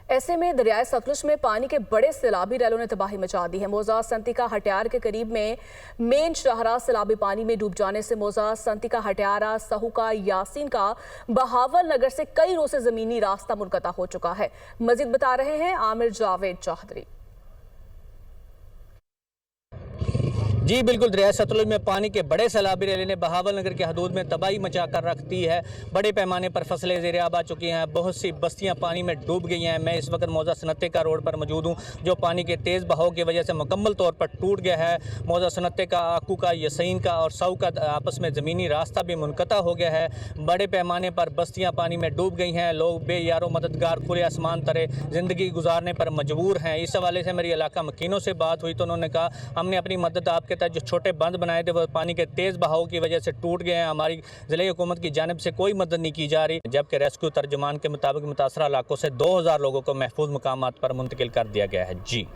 ایسے میں دریائے ستلج میں پانی کے بڑے سیلابی ریلوں نے تباہی مچا دی ہے۔ موضع سنتیکا ہٹیار کے قریب میں مین شاہراہ سیلابی پانی میں ڈوب جانے سے موضع سنتیکا ہٹیارہ سہوکا یاسین کا بہاول نگر سے کئی روز سے زمینی راستہ منقطع ہو چکا ہے۔ مزید بتا رہے ہیں عامر جاوید چوہدری۔ جی بالکل، دریائے ستلج میں پانی کے بڑے سیلابی ریلے نے بہاول نگر کے حدود میں تباہی مچا کر رکھ دی ہے۔ بڑے پیمانے پر فصلیں زیر آب آ چکی ہیں، بہت سی بستیاں پانی میں ڈوب گئی ہیں۔ میں اس وقت موضع سنتیکا روڈ پر موجود ہوں، جو پانی کے تیز بہاؤ کی وجہ سے مکمل طور پر ٹوٹ گیا ہے۔ موضع سنتیکا، آکو کا، یسین کا اور ساؤ کا آپس میں زمینی راستہ بھی منقطع ہو گیا ہے۔ بڑے پیمانے پر بستیاں پانی میں ڈوب گئی ہیں، لوگ بے یار و مددگار کھلے آسمان تلے زندگی گزارنے پر مجبور ہیں۔ اس حوالے سے میری علاقہ مکینوں سے بات ہوئی تو انہوں نے کہا ہم نے اپنی مدد آپ کے تحت جو چھوٹے بند بنائے تھے وہ پانی کے تیز بہاؤ کی وجہ سے ٹوٹ گئے ہیں، ہماری ضلعی حکومت کی جانب سے کوئی مدد نہیں کی جا رہی، جبکہ ریسکیو ترجمان کے مطابق متاثرہ علاقوں سے 2000 لوگوں کو محفوظ مقامات پر منتقل کر دیا گیا ہے۔ جی